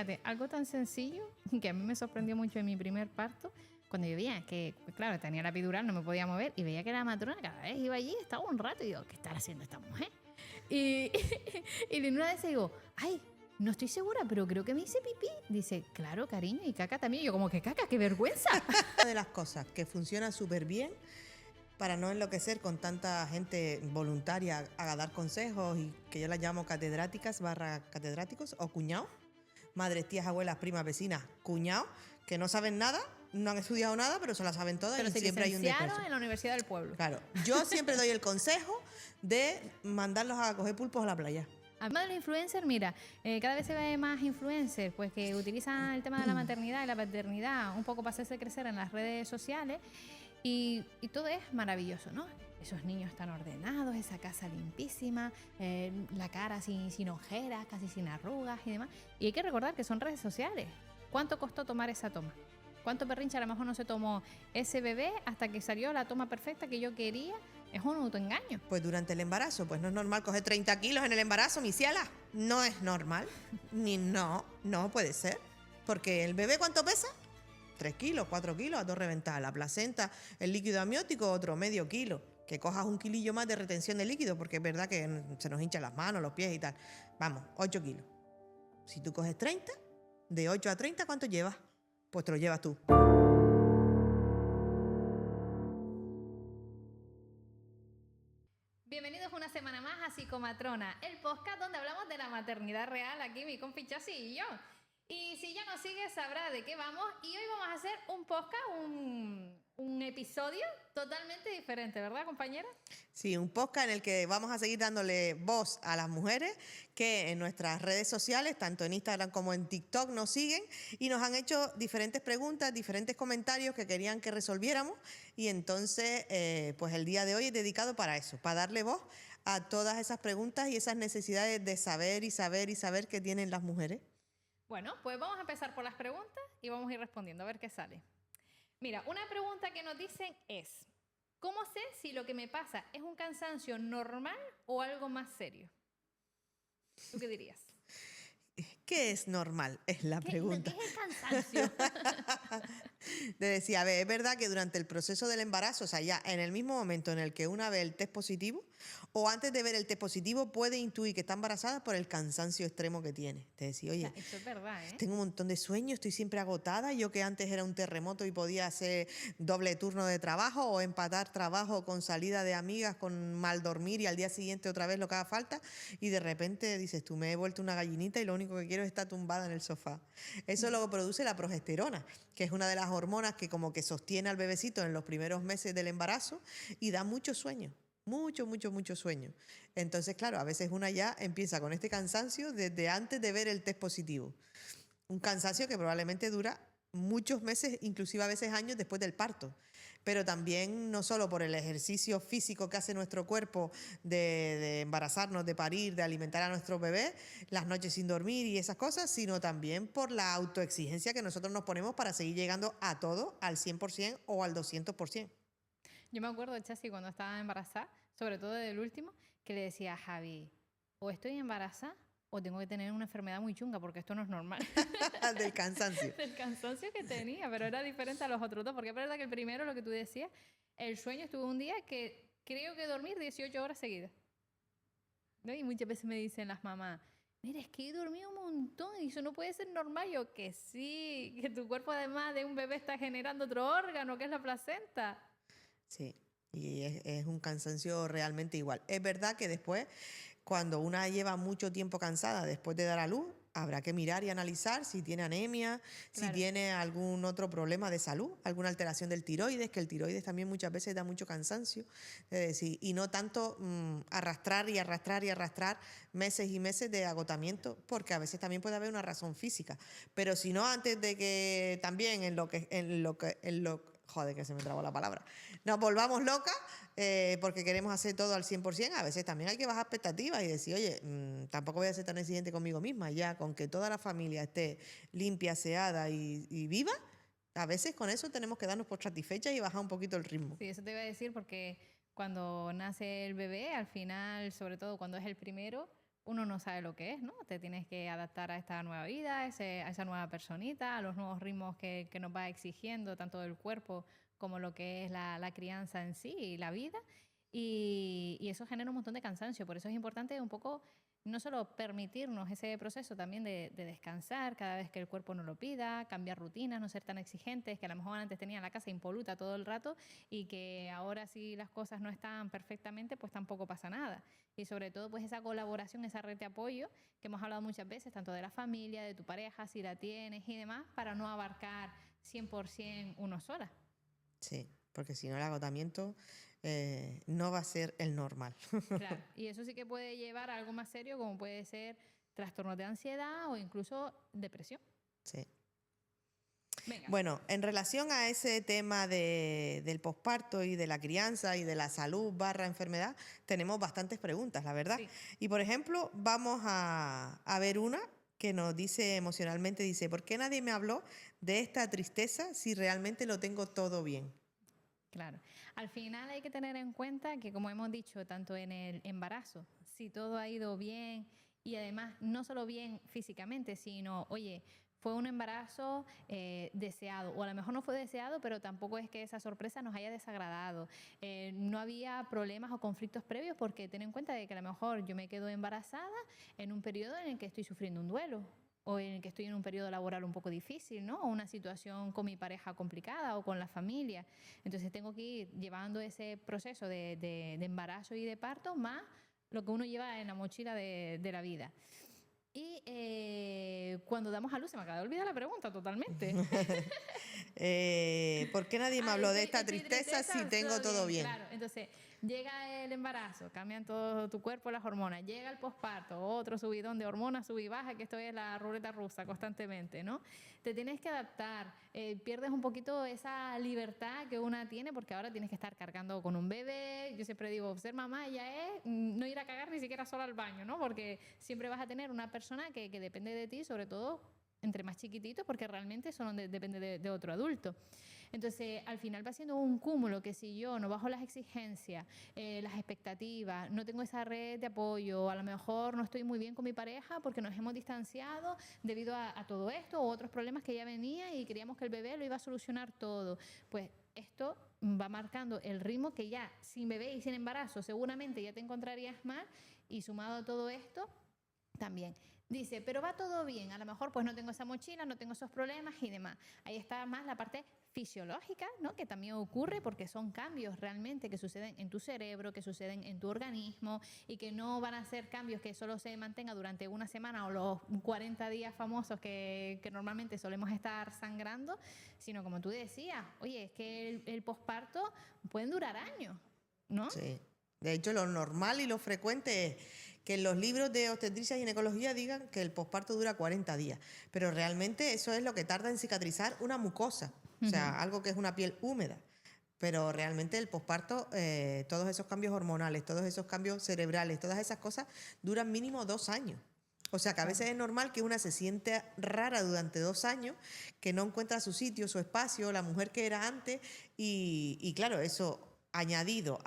Fíjate, algo tan sencillo que a mí me sorprendió mucho en mi primer parto, cuando yo veía que, pues, claro, tenía la epidural, no me podía mover, y veía que la matrona cada vez iba allí, estaba un rato, y digo, ¿qué estará haciendo esta mujer? Y, y de una vez digo, ay, no estoy segura, pero creo que me hice pipí. Dice, claro, cariño, y caca también. Y yo como que caca, qué vergüenza. Una de las cosas que funciona súper bien para no enloquecer con tanta gente voluntaria a dar consejos y que yo las llamo catedráticas / catedráticos o cuñados, madres, tías, abuelas, primas, vecinas, cuñados, que no saben nada, no han estudiado nada, pero se la saben todas Pero y se siempre hay un licenciaron descanso. en la Universidad del Pueblo. Claro, yo siempre doy el consejo de mandarlos a coger pulpos a la playa. Además de los influencers, mira, cada vez se ve más influencers pues que utilizan el tema de la maternidad y la paternidad un poco para hacerse crecer en las redes sociales y todo es maravilloso, ¿no? Esos niños están ordenados, esa casa limpísima, la cara sin ojeras, casi sin arrugas y demás. Y hay que recordar que son redes sociales. ¿Cuánto costó tomar esa toma? ¿Cuánto perrincha a lo mejor no se tomó ese bebé hasta que salió la toma perfecta que yo quería? Es un autoengaño. Pues durante el embarazo, pues no es normal coger 30 kilos en el embarazo, mi ciela. No es normal. No puede ser. Porque el bebé, ¿cuánto pesa? 3 kilos, 4 kilos, a todo reventar. La placenta, el líquido amniótico, otro medio kilo. Que cojas un kilillo más de retención de líquido, porque es verdad que se nos hinchan las manos, los pies y tal. Vamos, 8 kilos. Si tú coges 30, de 8 a 30, ¿cuánto llevas? Pues te lo llevas tú. Bienvenidos una semana más a Psicomatrona, el podcast donde hablamos de la maternidad real, aquí mi compi Chasi y yo. Y si ya nos sigue sabrá de qué vamos, y hoy vamos a hacer un podcast, un episodio totalmente diferente, ¿verdad, compañera? Sí, un podcast en el que vamos a seguir dándole voz a las mujeres que en nuestras redes sociales, tanto en Instagram como en TikTok, nos siguen y nos han hecho diferentes preguntas, diferentes comentarios que querían que resolviéramos, y entonces pues el día de hoy es dedicado para eso, para darle voz a todas esas preguntas y esas necesidades de saber y saber y saber que tienen las mujeres. Bueno, pues vamos a empezar por las preguntas y vamos a ir respondiendo a ver qué sale. Mira, una pregunta que nos dicen es, ¿cómo sé si lo que me pasa es un cansancio normal o algo más serio? ¿Tú qué dirías? ¿Qué es normal? Es la pregunta. ¿Qué es el cansancio? De decir, a ver, es verdad que durante el proceso del embarazo, o sea, ya en el mismo momento en el que una ve el test positivo, o antes de ver el test positivo, puede intuir que está embarazada por el cansancio extremo que tiene. De decir, oye, Eso es verdad, ¿eh? tengo un montón de sueños, estoy siempre agotada. Yo que antes era un terremoto y podía hacer doble turno de trabajo o empatar trabajo con salida de amigas, con mal dormir y al día siguiente otra vez lo que haga falta. Y de repente dices, tú me he vuelto una gallinita y lo único que quiero es estar tumbada en el sofá. Eso luego produce la progesterona, que es una de las hormonas que como que sostiene al bebecito en los primeros meses del embarazo y da mucho sueño. Mucho sueño. Entonces, claro, a veces una ya empieza con este cansancio desde antes de ver el test positivo. Un cansancio que probablemente dura muchos meses, inclusive a veces años después del parto. Pero también no solo por el ejercicio físico que hace nuestro cuerpo de embarazarnos, de parir, de alimentar a nuestro bebé, las noches sin dormir y esas cosas, sino también por la autoexigencia que nosotros nos ponemos para seguir llegando a todo al 100% o al 200%. Yo me acuerdo de Chasi cuando estaba embarazada, sobre todo del último, que le decía a Javi, o estoy embarazada o tengo que tener una enfermedad muy chunga porque esto no es normal. Del cansancio. Del cansancio que tenía, pero era diferente a los otros dos, porque es verdad que el primero, lo que tú decías, el sueño estuvo un día que creo que dormir 18 horas seguidas. ¿No? Y muchas veces me dicen las mamás, mira, es que he dormido un montón y eso no puede ser normal. Yo que sí, que tu cuerpo además de un bebé está generando otro órgano, que es la placenta. Sí, y es un cansancio realmente igual. Es verdad que después, cuando una lleva mucho tiempo cansada después de dar a luz, habrá que mirar y analizar si tiene anemia, Claro. si tiene algún otro problema de salud, alguna alteración del tiroides, que el tiroides también muchas veces da mucho cansancio. Es decir, y no tanto arrastrar meses y meses de agotamiento, porque a veces también puede haber una razón física. Pero si no, antes de que también joder, que se me trabó la palabra, nos volvamos locas porque queremos hacer todo al 100%, a veces también hay que bajar expectativas y decir, oye, tampoco voy a ser tan exigente conmigo misma, ya con que toda la familia esté limpia, aseada y viva, a veces con eso tenemos que darnos por satisfechas y bajar un poquito el ritmo. Sí, eso te iba a decir porque cuando nace el bebé, al final, sobre todo cuando es el primero, uno no sabe lo que es, ¿no? Te tienes que adaptar a esta nueva vida, a esa nueva personita, a los nuevos ritmos que nos va exigiendo tanto el cuerpo como lo que es la crianza en sí y la vida. Y eso genera un montón de cansancio. Por eso es importante un poco no solo permitirnos ese proceso también de descansar cada vez que el cuerpo nos lo pida, cambiar rutinas, no ser tan exigentes, que a lo mejor antes tenía la casa impoluta todo el rato y que ahora si las cosas no están perfectamente, pues tampoco pasa nada. Y sobre todo pues esa colaboración, esa red de apoyo que hemos hablado muchas veces, tanto de la familia, de tu pareja, si la tienes y demás, para no abarcar 100% uno sola. Sí, porque si no el agotamiento no va a ser el normal. Claro, y eso sí que puede llevar a algo más serio, como puede ser trastornos de ansiedad o incluso depresión. Sí. Venga. Bueno, en relación a ese tema del posparto y de la crianza y de la salud / enfermedad, tenemos bastantes preguntas, la verdad. Sí. Y por ejemplo, vamos a ver una que nos dice emocionalmente, dice, ¿por qué nadie me habló de esta tristeza si realmente lo tengo todo bien? Claro. Al final hay que tener en cuenta que, como hemos dicho, tanto en el embarazo, si todo ha ido bien y además no solo bien físicamente, sino, oye, fue un embarazo deseado, o a lo mejor no fue deseado, pero tampoco es que esa sorpresa nos haya desagradado. No había problemas o conflictos previos porque ten en cuenta de que a lo mejor yo me quedo embarazada en un periodo en el que estoy sufriendo un duelo o en el que estoy en un periodo laboral un poco difícil, ¿no? O una situación con mi pareja complicada o con la familia. Entonces tengo que ir llevando ese proceso de embarazo y de parto más lo que uno lleva en la mochila de la vida. Y cuando damos a luz, se me acaba de olvidar la pregunta totalmente. ¿Por qué nadie me habló de esta tristeza si tengo todo bien? Claro, entonces llega el embarazo, cambian todo tu cuerpo, las hormonas, llega el posparto, otro subidón de hormonas, sub y baja, que esto es la ruleta rusa constantemente, ¿no? Te tienes que adaptar, pierdes un poquito esa libertad que una tiene porque ahora tienes que estar cargando con un bebé. Yo siempre digo, ser mamá ya es no ir a cagar ni siquiera sola al baño, ¿no? Porque siempre vas a tener una persona que depende de ti, sobre todo entre más chiquititos, porque realmente eso no depende de otro adulto. Entonces, al final va siendo un cúmulo que si yo no bajo las exigencias, las expectativas, no tengo esa red de apoyo, a lo mejor no estoy muy bien con mi pareja porque nos hemos distanciado debido a todo esto o otros problemas que ya venía y creíamos que el bebé lo iba a solucionar todo, pues esto va marcando el ritmo que ya sin bebé y sin embarazo seguramente ya te encontrarías mal, y sumado a todo esto también. Dice, pero va todo bien, a lo mejor pues no tengo esa mochila, no tengo esos problemas y demás. Ahí está más la parte fisiológica, ¿no? Que también ocurre porque son cambios realmente que suceden en tu cerebro, que suceden en tu organismo y que no van a ser cambios que solo se mantengan durante una semana o los 40 días famosos que normalmente solemos estar sangrando, sino como tú decías, oye, es que el posparto pueden durar años, ¿no? Sí. De hecho, lo normal y lo frecuente es que en los libros de obstetricia y ginecología digan que el posparto dura 40 días, pero realmente eso es lo que tarda en cicatrizar una mucosa, o sea, algo que es una piel húmeda. Pero realmente el posparto, todos esos cambios hormonales, todos esos cambios cerebrales, todas esas cosas duran mínimo 2 años. O sea que a veces es normal que una se siente rara durante 2 años, que no encuentra su sitio, su espacio, la mujer que era antes, y claro, eso añadido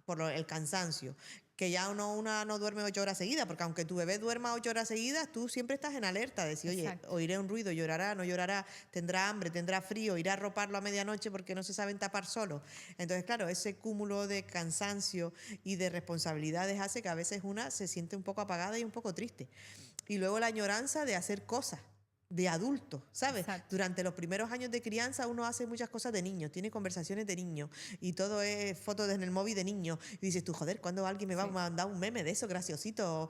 por el cansancio, que ya una no duerme 8 horas seguidas, porque aunque tu bebé duerma 8 horas seguidas, tú siempre estás en alerta, de decir, oye, Exacto. oiré un ruido, llorará, no llorará, tendrá hambre, tendrá frío, irá a arroparlo a medianoche porque no se saben tapar solo. Entonces, claro, ese cúmulo de cansancio y de responsabilidades hace que a veces una se siente un poco apagada y un poco triste. Y luego la añoranza de hacer cosas de adulto, ¿sabes? Exacto. Durante los primeros años de crianza uno hace muchas cosas de niño, tiene conversaciones de niño y todo es fotos en el móvil de niño. Y dices tú, joder, ¿cuándo alguien me va a mandar un meme de eso graciosito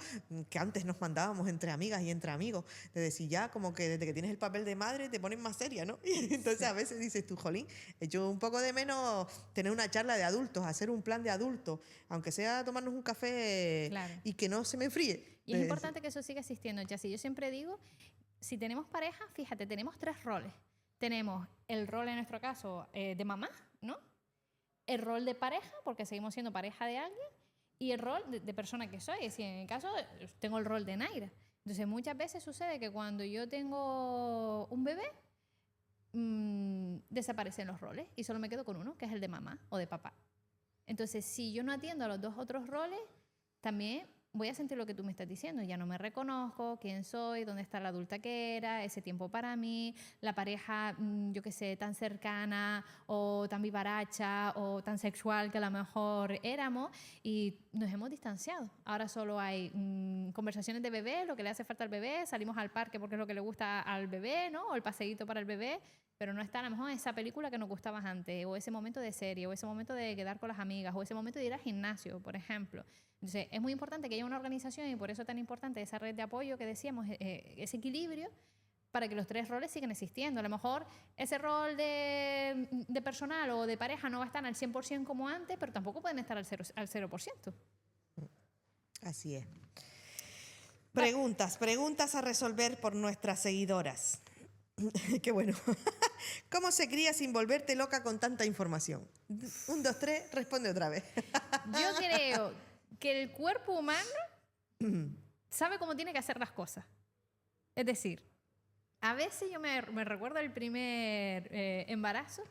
que antes nos mandábamos entre amigas y entre amigos? De decir, ya como que desde que tienes el papel de madre te pones más seria, ¿no? Y entonces a veces dices tú, jolín, echo un poco de menos tener una charla de adultos, hacer un plan de adultos, aunque sea tomarnos un café Claro. y que no se me enfríe. Y es importante que eso siga existiendo, ya si yo siempre digo, si tenemos pareja, fíjate, tenemos 3 roles. Tenemos el rol, en nuestro caso, de mamá, ¿no? El rol de pareja, porque seguimos siendo pareja de alguien, y el rol de persona que soy. Es decir, en mi caso, tengo el rol de Naira. Entonces, muchas veces sucede que cuando yo tengo un bebé, desaparecen los roles y solo me quedo con uno, que es el de mamá o de papá. Entonces, si yo no atiendo a los 2 otros roles, también voy a sentir lo que tú me estás diciendo. Ya no me reconozco, quién soy, dónde está la adulta que era, ese tiempo para mí, la pareja, yo qué sé, tan cercana o tan vivaracha o tan sexual que a lo mejor éramos y nos hemos distanciado. Ahora solo hay conversaciones de bebé, lo que le hace falta al bebé, salimos al parque porque es lo que le gusta al bebé, ¿no? O el paseíto para el bebé. Pero no está a lo mejor esa película que nos gustaba antes, o ese momento de serie, o ese momento de quedar con las amigas, o ese momento de ir al gimnasio, por ejemplo. Entonces, es muy importante que haya una organización y por eso es tan importante esa red de apoyo que decíamos, ese equilibrio para que los tres roles sigan existiendo. A lo mejor ese rol de personal o de pareja no va a estar al 100% como antes, pero tampoco pueden estar al 0%. Así es. Preguntas a resolver por nuestras seguidoras. Qué bueno. ¿Cómo se cría sin volverte loca con tanta información? 1, 2, 3, responde otra vez. Yo creo que el cuerpo humano sabe cómo tiene que hacer las cosas. Es decir, a veces yo me recuerdo el primer embarazo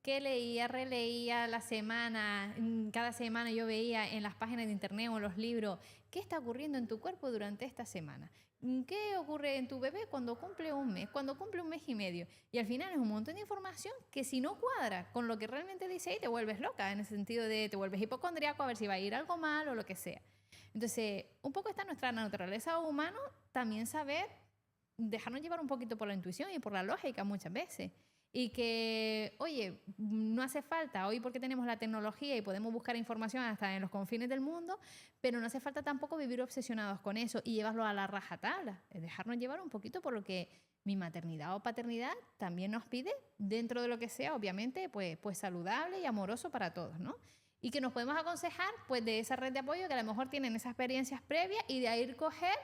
que leía, releía la semana, cada semana yo veía en las páginas de internet o en los libros qué está ocurriendo en tu cuerpo durante esta semana. ¿Qué ocurre en tu bebé cuando cumple un mes, cuando cumple un mes y medio? Y al final es un montón de información que si no cuadra con lo que realmente dice ahí, te vuelves loca, en el sentido de te vuelves hipocondríaco a ver si va a ir algo mal o lo que sea. Entonces, un poco está nuestra naturaleza humana también saber dejarnos llevar un poquito por la intuición y por la lógica muchas veces. Y que, oye, no hace falta, hoy porque tenemos la tecnología y podemos buscar información hasta en los confines del mundo, pero no hace falta tampoco vivir obsesionados con eso y llevarlo a la rajatabla. Es dejarnos llevar un poquito por lo que mi maternidad o paternidad también nos pide, dentro de lo que sea, obviamente, pues saludable y amoroso para todos, ¿no? Y que nos podemos aconsejar pues de esa red de apoyo que a lo mejor tienen esas experiencias previas y de ahí coger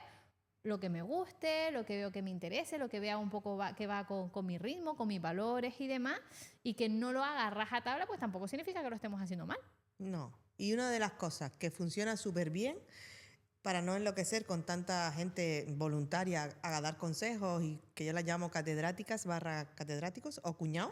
lo que me guste, lo que veo que me interese, lo que vea un poco que va con mi ritmo, con mis valores y demás, y que no lo haga a rajatabla, pues tampoco significa que lo estemos haciendo mal. No. Y una de las cosas que funciona súper bien para no enloquecer con tanta gente voluntaria a dar consejos y que yo las llamo catedráticas / catedráticos o cuñados,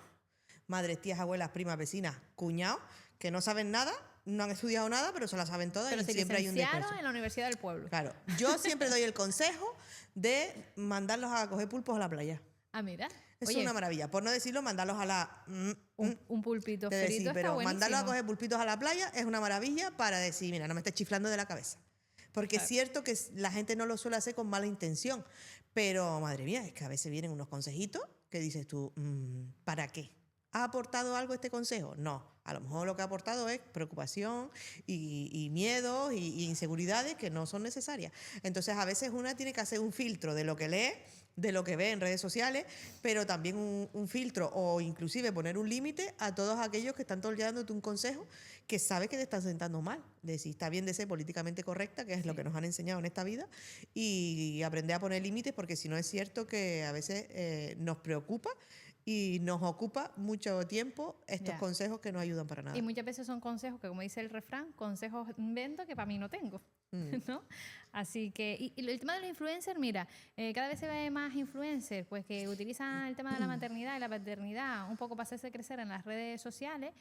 madres, tías, abuelas, primas, vecinas, cuñados, que no saben nada, no han estudiado nada, pero se la saben todas pero y siempre hay un discurso. en la Universidad del Pueblo. Claro, yo siempre doy el consejo de mandarlos a coger pulpos a la playa. Ah, mira. Es una maravilla. Por no decirlo, mandarlos a la... un pulpito de frito decir, pero está buenísimo. mandarlos a coger pulpitos a la playa es una maravilla para decir, mira, no me estés chiflando de la cabeza. Porque es cierto que la gente no lo suele hacer con mala intención, pero madre mía, es que a veces vienen unos consejitos que dices tú, ¿para qué? ¿Ha aportado algo este consejo? No. A lo mejor lo que ha aportado es preocupación y miedos y inseguridades que no son necesarias. Entonces, a veces una tiene que hacer un filtro de lo que lee, de lo que ve en redes sociales, pero también un filtro o inclusive poner un límite a todos aquellos que están dándote un consejo que sabes que te están sentando mal. De decir, está bien de ser políticamente correcta, que es lo que nos han enseñado en esta vida, y aprender a poner límites, porque si no es cierto que a veces nos preocupa y nos ocupa mucho tiempo estos consejos que no ayudan para nada. Y muchas veces son consejos que, como dice el refrán, consejos invento que para mí no tengo. ¿No? Así que, y el tema de los influencers, mira, cada vez se ve más influencers pues que utilizan el tema de la maternidad y la paternidad un poco para hacerse crecer en las redes sociales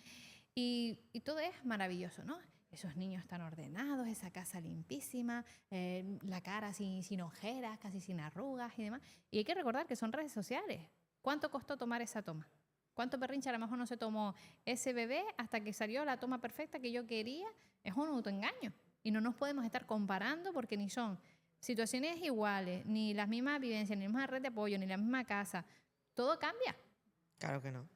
y todo es maravilloso, ¿no? Esos niños tan ordenados, esa casa limpísima, la cara sin ojeras, casi sin arrugas y demás. Y hay que recordar que son redes sociales. ¿Cuánto costó tomar esa toma? ¿Cuánto perrincha a lo mejor no se tomó ese bebé hasta que salió la toma perfecta que yo quería? Es un autoengaño. Y no nos podemos estar comparando porque ni son situaciones iguales, ni las mismas vivencias, ni la misma red de apoyo, ni la misma casa. Todo cambia. Claro que no.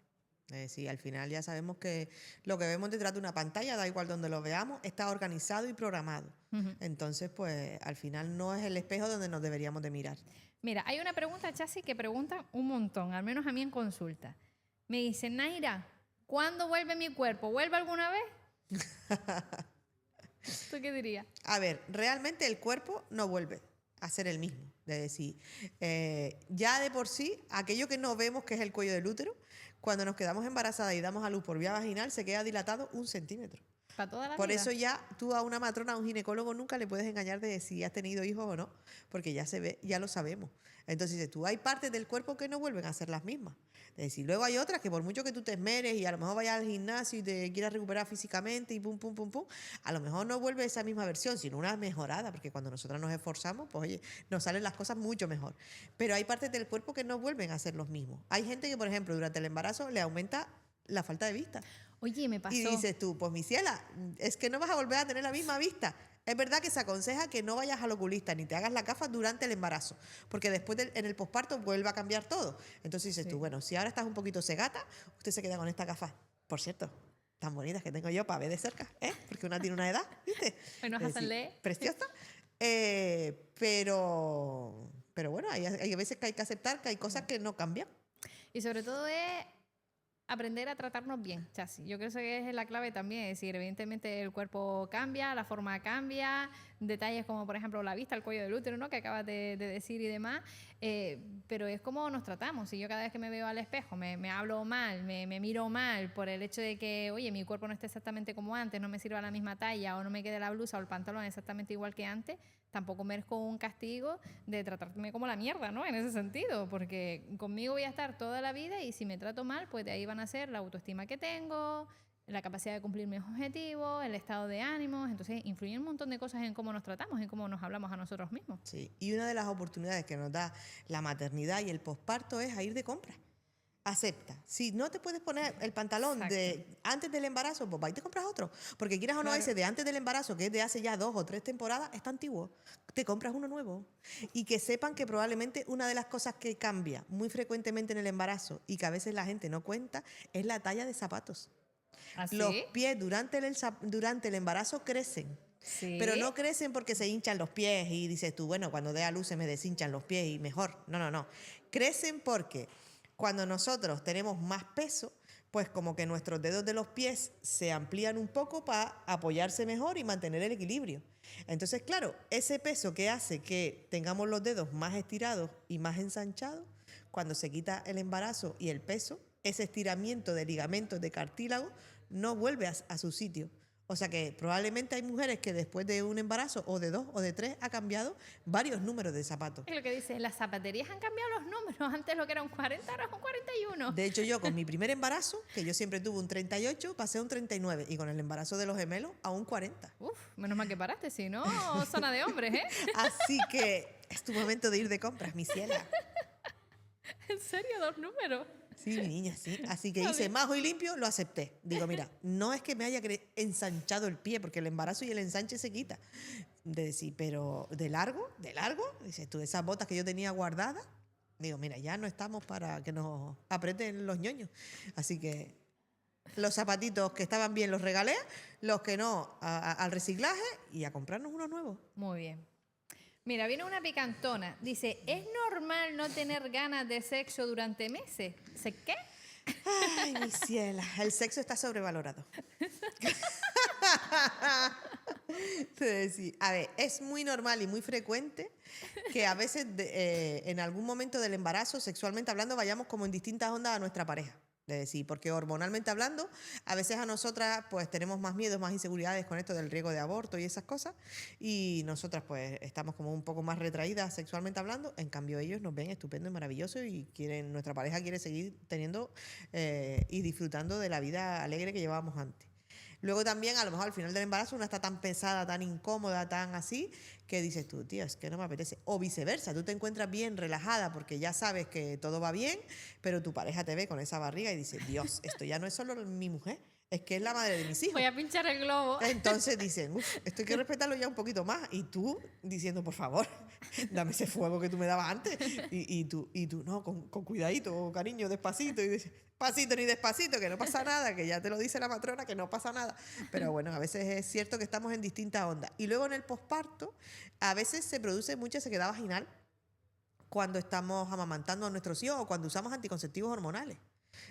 Sí, al final ya sabemos que lo que vemos detrás de una pantalla, da igual donde lo veamos, está organizado y programado. Entonces, pues al final no es el espejo donde nos deberíamos de mirar. Mira, hay una pregunta, Chasi, que pregunta un montón, al menos a mí en consulta. Me dice, Naira, ¿cuándo vuelve mi cuerpo? ¿Vuelve alguna vez? ¿Tú qué dirías? A ver, realmente el cuerpo no vuelve a ser el mismo. Es decir, ya de por sí, aquello que no vemos, que es el cuello del útero, cuando nos quedamos embarazadas y damos a luz por vía vaginal, se queda dilatado 1 centímetro. Para toda la Por vida. eso ya tú a una matrona, a un ginecólogo nunca le puedes engañar de si has tenido hijos o no, porque ya se ve, ya lo sabemos. Entonces dices tú, hay partes del cuerpo que no vuelven a ser las mismas. Es decir, luego hay otras que por mucho que tú te esmeres y a lo mejor vayas al gimnasio y te quieras recuperar físicamente y pum, pum, pum, pum, a lo mejor no vuelve esa misma versión, sino una mejorada, porque cuando nosotras nos esforzamos, pues oye, nos salen las cosas mucho mejor. Pero hay partes del cuerpo que no vuelven a ser los mismos. Hay gente que, por ejemplo, durante el embarazo le aumenta la falta de vista. Oye, me Y pasó. dices tú, pues mi ciela, es que no vas a volver a tener la misma vista. Es verdad que se aconseja que no vayas al oculista ni te hagas la gafa durante el embarazo, porque después en el posparto vuelve a cambiar todo. Entonces dices Sí. tú, bueno, si ahora estás un poquito cegata, usted se queda con esta gafa. Por cierto, tan bonitas que tengo yo para ver de cerca, ¿eh? Porque una tiene una edad, ¿viste? Hoy nos Es hacen decir, leer. preciosa. Pero bueno, hay veces que hay que aceptar que hay cosas que no cambian. Y sobre todo es aprender a tratarnos bien, Chasi. Yo creo que es la clave también. Es decir, evidentemente el cuerpo cambia, la forma cambia, detalles como por ejemplo la vista, el cuello del útero, ¿no? Que acabas de decir y demás. Pero es como nos tratamos. Si yo cada vez que me veo al espejo me hablo mal, me miro mal por el hecho de que, oye, mi cuerpo no está exactamente como antes, no me sirva la misma talla o no me quede la blusa o el pantalón exactamente igual que antes, tampoco merezco un castigo de tratarme como la mierda, ¿no? En ese sentido, porque conmigo voy a estar toda la vida y si me trato mal, pues de ahí van a ser la autoestima que tengo, la capacidad de cumplir mis objetivos, el estado de ánimos. Entonces, influyen un montón de cosas en cómo nos tratamos, en cómo nos hablamos a nosotros mismos. Sí, y una de las oportunidades que nos da la maternidad y el posparto es a ir de compras. Acepta. Si no te puedes poner el pantalón de antes del embarazo, pues va y te compras otro. Porque quieras o no, Claro. ese de antes del embarazo, que es de hace ya 2 o 3 temporadas, está antiguo. Te compras uno nuevo. Y que sepan que probablemente una de las cosas que cambia muy frecuentemente en el embarazo y que a veces la gente no cuenta es la talla de zapatos. ¿Así? Los pies durante el embarazo crecen. Sí. Pero no crecen porque se hinchan los pies y dices tú, bueno, cuando dé a luz se me deshinchan los pies y mejor. No, no, no. Crecen porque cuando nosotros tenemos más peso, pues como que nuestros dedos de los pies se amplían un poco para apoyarse mejor y mantener el equilibrio. Entonces, claro, ese peso que hace que tengamos los dedos más estirados y más ensanchados, cuando se quita el embarazo y el peso, ese estiramiento de ligamentos de cartílago no vuelve a su sitio. O sea que probablemente hay mujeres que después de un embarazo o de 2 o de 3 ha cambiado varios números de zapatos. Es lo que dice, las zapaterías han cambiado los números. Antes lo que era un 40, ahora es un 41. De hecho, yo con mi primer embarazo, que yo siempre tuve un 38, pasé a un 39 y con el embarazo de los gemelos a un 40. Uf, menos mal que paraste, si no, zona de hombres, ¿eh? Así que es tu momento de ir de compras, mi ciela. ¿En serio? 2 números. Sí, mi niña, sí. Así que hice majo y limpio, lo acepté. Digo, mira, no es que me haya ensanchado el pie, porque el embarazo y el ensanche se quita. De decir, pero de largo, dices tú, esas botas que yo tenía guardadas, digo, mira, ya no estamos para que nos aprieten los ñoños. Así que los zapatitos que estaban bien los regalé, los que no, al reciclaje y a comprarnos unos nuevos. Muy bien. Mira, viene una picantona. Dice, ¿es normal no tener ganas de sexo durante meses? ¿Sé qué? Ay, mi ciela, el sexo está sobrevalorado. Te decía, a ver, es muy normal y muy frecuente que a veces en algún momento del embarazo, sexualmente hablando, vayamos como en distintas ondas a nuestra pareja. Es decir, porque hormonalmente hablando, a veces a nosotras pues tenemos más miedos, más inseguridades con esto del riesgo de aborto y esas cosas, y nosotras pues estamos como un poco más retraídas sexualmente hablando, en cambio ellos nos ven estupendo y maravilloso y nuestra pareja quiere seguir teniendo y disfrutando de la vida alegre que llevábamos antes. Luego también, a lo mejor al final del embarazo, una está tan pesada, tan incómoda, tan así, que dices tú, tío, es que no me apetece. O viceversa, tú te encuentras bien relajada porque ya sabes que todo va bien, pero tu pareja te ve con esa barriga y dices, Dios, esto ya no es solo mi mujer, es que es la madre de mis hijos. Voy a pinchar el globo. Entonces dicen, uff, esto hay que respetarlo ya un poquito más. Y tú diciendo, por favor, dame ese fuego que tú me dabas antes. Y tú no, con cuidadito, cariño, despacito. Y dices, pasito ni despacito, que no pasa nada, que ya te lo dice la matrona, que no pasa nada. Pero bueno, a veces es cierto que estamos en distintas ondas. Y luego en el posparto, a veces se produce mucha sequedad vaginal cuando estamos amamantando a nuestros hijos o cuando usamos anticonceptivos hormonales.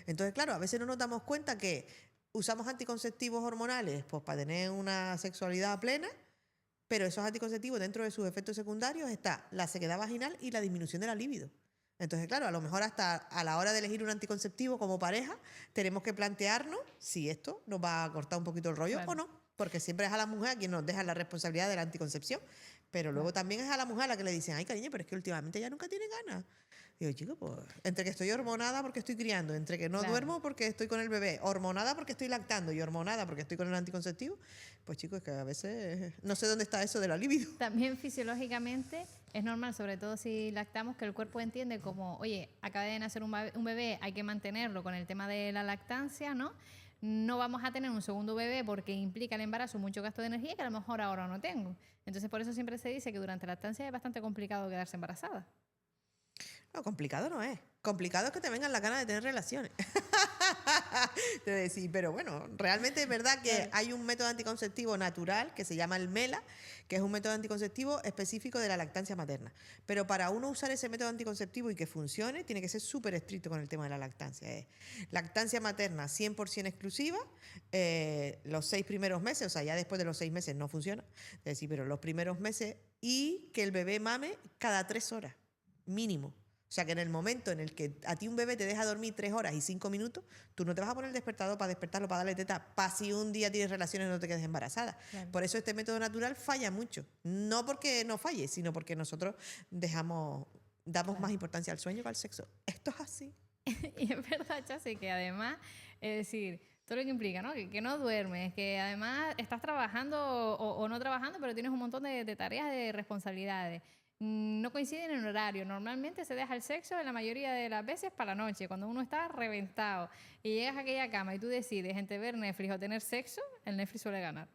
Entonces, claro, a veces no nos damos cuenta que usamos anticonceptivos hormonales pues para tener una sexualidad plena, pero esos anticonceptivos, dentro de sus efectos secundarios, está la sequedad vaginal y la disminución de la libido. Entonces, claro, a lo mejor hasta a la hora de elegir un anticonceptivo como pareja, tenemos que plantearnos si esto nos va a cortar un poquito el rollo o no. Porque siempre es a la mujer a quien nos deja la responsabilidad de la anticoncepción. Pero luego también es a la mujer a la que le dicen, ay, cariño, pero es que últimamente ya nunca tiene ganas. Digo, chico, pues, entre que estoy hormonada porque estoy criando, entre que no Claro. duermo porque estoy con el bebé, hormonada porque estoy lactando y hormonada porque estoy con el anticonceptivo, pues chicos, es que a veces no sé dónde está eso de la libido. También fisiológicamente es normal, sobre todo si lactamos, que el cuerpo entiende como, oye, acaba de nacer un bebé, hay que mantenerlo con el tema de la lactancia, ¿no? No vamos a tener un segundo bebé porque implica el embarazo mucho gasto de energía que a lo mejor ahora no tengo. Entonces, por eso siempre se dice que durante la lactancia es bastante complicado quedarse embarazada. No, complicado no es. Complicado es que te vengan las ganas de tener relaciones. De decir, pero bueno, realmente es verdad que Claro. hay un método anticonceptivo natural que se llama el MELA, que es un método anticonceptivo específico de la lactancia materna. Pero para uno usar ese método anticonceptivo y que funcione, tiene que ser súper estricto con el tema de la lactancia. Es lactancia materna 100% exclusiva, los 6 primeros meses, o sea, ya después de los 6 meses no funciona, es decir, pero los primeros meses, y que el bebé mame cada 3 horas, mínimo. O sea, que en el momento en el que a ti un bebé te deja dormir 3 horas y 5 minutos, tú no te vas a poner el despertador para despertarlo, para darle teta, para si un día tienes relaciones y no te quedes embarazada. Claro. Por eso este método natural falla mucho. No porque no falle, sino porque nosotros damos Claro. más importancia al sueño que al sexo. Esto es así. Y es verdad, Chasi, que además, es decir, todo lo que implica, ¿no? Que no duermes, que además estás trabajando o no trabajando, pero tienes un montón de tareas, de responsabilidades. No coinciden en horario. Normalmente se deja el sexo en la mayoría de las veces para la noche, cuando uno está reventado y llegas a aquella cama y tú decides entre ver Netflix o tener sexo, el Netflix suele ganar.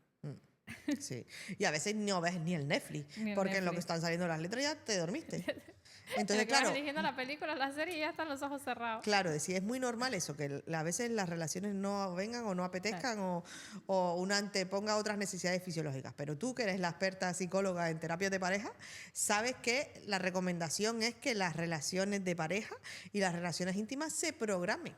Sí. Y a veces no ves ni el Netflix, Ni el porque en lo que Netflix. están saliendo las letras ya te dormiste. Entonces, Te quedas claro, eligiendo la película, la serie y ya están los ojos cerrados. claro, decir, es muy normal eso, que a veces las relaciones no vengan o no apetezcan o una anteponga otras necesidades fisiológicas. Pero tú, que eres la experta psicóloga en terapias de pareja, sabes que la recomendación es que las relaciones de pareja y las relaciones íntimas se programen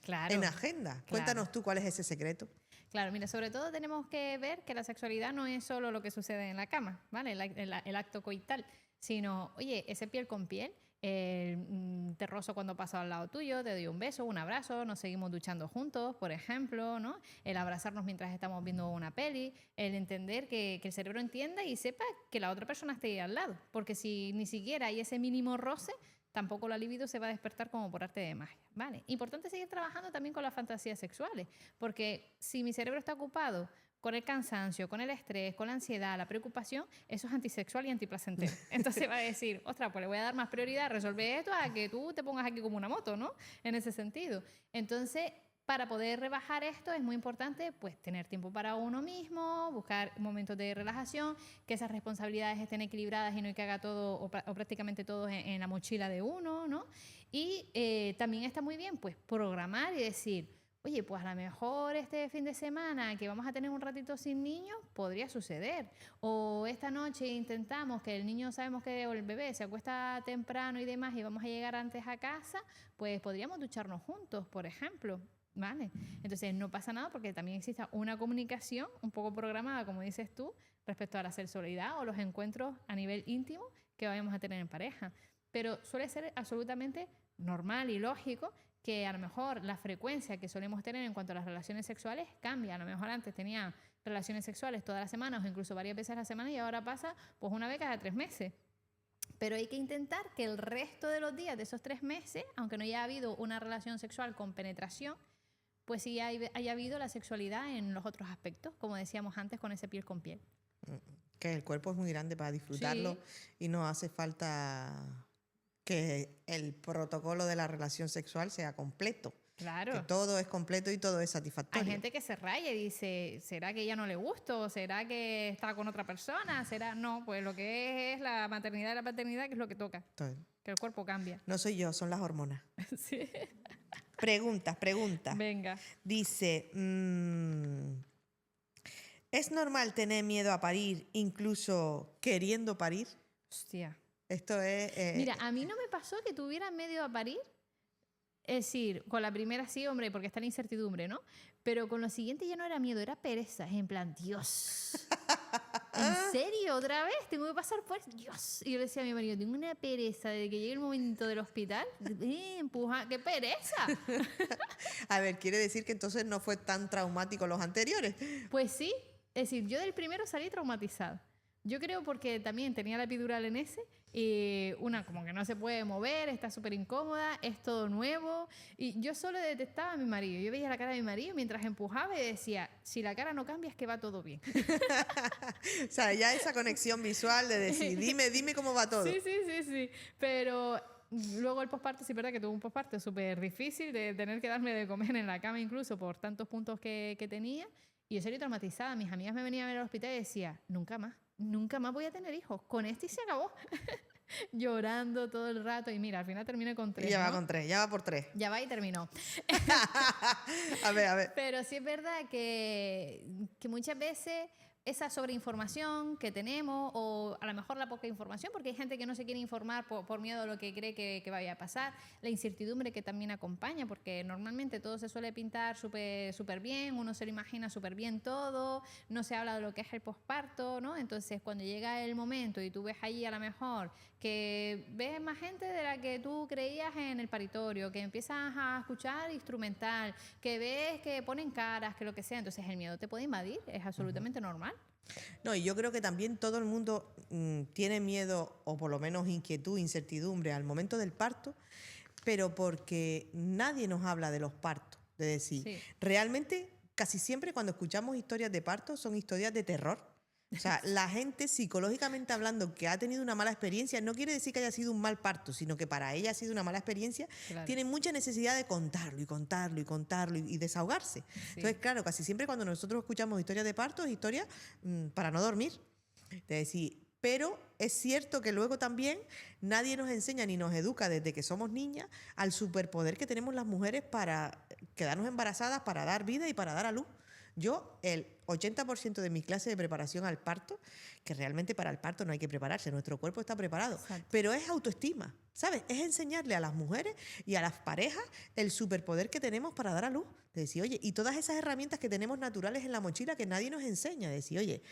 Claro. en agenda. Cuéntanos tú cuál es ese secreto. Claro, mira, sobre todo tenemos que ver que la sexualidad no es solo lo que sucede en la cama, ¿vale? El acto coital, sino, oye, ese piel con piel, te rozo cuando paso al lado tuyo, te doy un beso, un abrazo, nos seguimos duchando juntos, por ejemplo, ¿no? El abrazarnos mientras estamos viendo una peli, el entender que el cerebro entienda y sepa que la otra persona esté ahí al lado, porque si ni siquiera hay ese mínimo roce, tampoco la libido se va a despertar como por arte de magia, ¿vale? Importante seguir trabajando también con las fantasías sexuales, porque si mi cerebro está ocupado con el cansancio, con el estrés, con la ansiedad, la preocupación, eso es antisexual y antiplacentero. Entonces va a decir, ostras, pues le voy a dar más prioridad a resolver esto a que tú te pongas aquí como una moto, ¿no? En ese sentido. Entonces, para poder rebajar esto es muy importante pues tener tiempo para uno mismo, buscar momentos de relajación, que esas responsabilidades estén equilibradas y no hay que haga todo o prácticamente todo en la mochila de uno, ¿no? Y también está muy bien pues programar y decir, oye, pues a lo mejor este fin de semana que vamos a tener un ratito sin niños, podría suceder. O esta noche intentamos que el niño sabemos que o el bebé se acuesta temprano y demás y vamos a llegar antes a casa, pues podríamos ducharnos juntos, por ejemplo. Vale, entonces no pasa nada porque también existe una comunicación un poco programada, como dices tú, respecto a la sexualidad o los encuentros a nivel íntimo que vayamos a tener en pareja. Pero suele ser absolutamente normal y lógico que a lo mejor la frecuencia que solemos tener en cuanto a las relaciones sexuales cambia. A lo mejor antes tenía relaciones sexuales todas las semanas o incluso varias veces a la semana y ahora pasa pues una vez cada 3 meses. Pero hay que intentar que el resto de los días de esos 3 meses, aunque no haya habido una relación sexual con penetración, pues sí haya habido la sexualidad en los otros aspectos, como decíamos antes, con ese piel con piel. Que el cuerpo es muy grande para disfrutarlo y no hace falta que el protocolo de la relación sexual sea completo. Claro. Que todo es completo y todo es satisfactorio. Hay gente que se raya y dice, ¿será que ella no le gusto? ¿Será que está con otra persona? ¿Será? No, pues lo que es la maternidad y la paternidad, que es lo que toca. Entonces, Que el cuerpo cambia. no soy yo, son las hormonas. Sí. Pregunta. Venga. Dice, ¿es normal tener miedo a parir incluso queriendo parir? Hostia. Esto es... Mira, a mí no me pasó que tuviera medio a parir. Es decir, con la primera sí, hombre, porque está la incertidumbre, ¿no? Pero con lo siguiente ya no era miedo, era pereza. Es en plan, Dios, ¿en serio? ¿Otra vez? ¿Tengo que pasar por eso? Dios. Y yo le decía a mi marido, tengo una pereza desde que llegue el momento del hospital. Empuja, ¡qué pereza! A ver, quiere decir que entonces no fue tan traumático los anteriores. Pues sí, Es decir, yo del primero salí traumatizada. Yo creo porque también tenía la epidural en ese y una como que no se puede mover, está súper incómoda, es todo nuevo y yo solo detestaba a mi marido. Yo veía la cara de mi marido mientras empujaba y decía, si la cara no cambia es que va todo bien. O sea, ya esa conexión visual de decir, dime cómo va todo. Sí. Pero luego el posparto, sí es verdad que tuve un posparto súper difícil de tener que darme de comer en la cama incluso por tantos puntos que tenía. Y yo salí traumatizada. Mis amigas me venían a ver al hospital y decía, nunca más voy a tener hijos. Con este y se acabó. Llorando todo el rato. Y mira, al final terminé con 3, Y ya va ¿no? con 3, ya va por 3. Ya va y terminó. A ver. Pero sí es verdad que muchas veces esa sobreinformación que tenemos o a lo mejor la poca información, porque hay gente que no se quiere informar por miedo a lo que cree que vaya a pasar, la incertidumbre que también acompaña, porque normalmente todo se suele pintar súper bien, uno se lo imagina súper bien todo, no se habla de lo que es el posparto, ¿no? Entonces cuando llega el momento y tú ves allí a lo mejor que ves más gente de la que tú creías en el paritorio, que empiezas a escuchar instrumental, que ves que ponen caras, que lo que sea, entonces el miedo te puede invadir, es absolutamente normal. No, y yo creo que también todo el mundo tiene miedo, o por lo menos inquietud, incertidumbre al momento del parto, pero porque nadie nos habla de los partos. De decir, Sí. realmente casi siempre cuando escuchamos historias de parto son historias de terror. O sea, la gente psicológicamente hablando que ha tenido una mala experiencia, no quiere decir que haya sido un mal parto, sino que para ella ha sido una mala experiencia, Claro. tiene mucha necesidad de contarlo y desahogarse. Sí. Entonces, claro, casi siempre cuando nosotros escuchamos historias de parto, es historias para no dormir. De decir, pero es cierto que luego también nadie nos enseña ni nos educa desde que somos niñas al superpoder que tenemos las mujeres para quedarnos embarazadas, para dar vida y para dar a luz. Yo, el 80% de mi clase de preparación al parto, que realmente para el parto no hay que prepararse, nuestro cuerpo está preparado, Exacto. pero es autoestima, ¿sabes? Es enseñarle a las mujeres y a las parejas el superpoder que tenemos para dar a luz. De decir, oye, y todas esas herramientas que tenemos naturales en la mochila que nadie nos enseña. De decir, oye,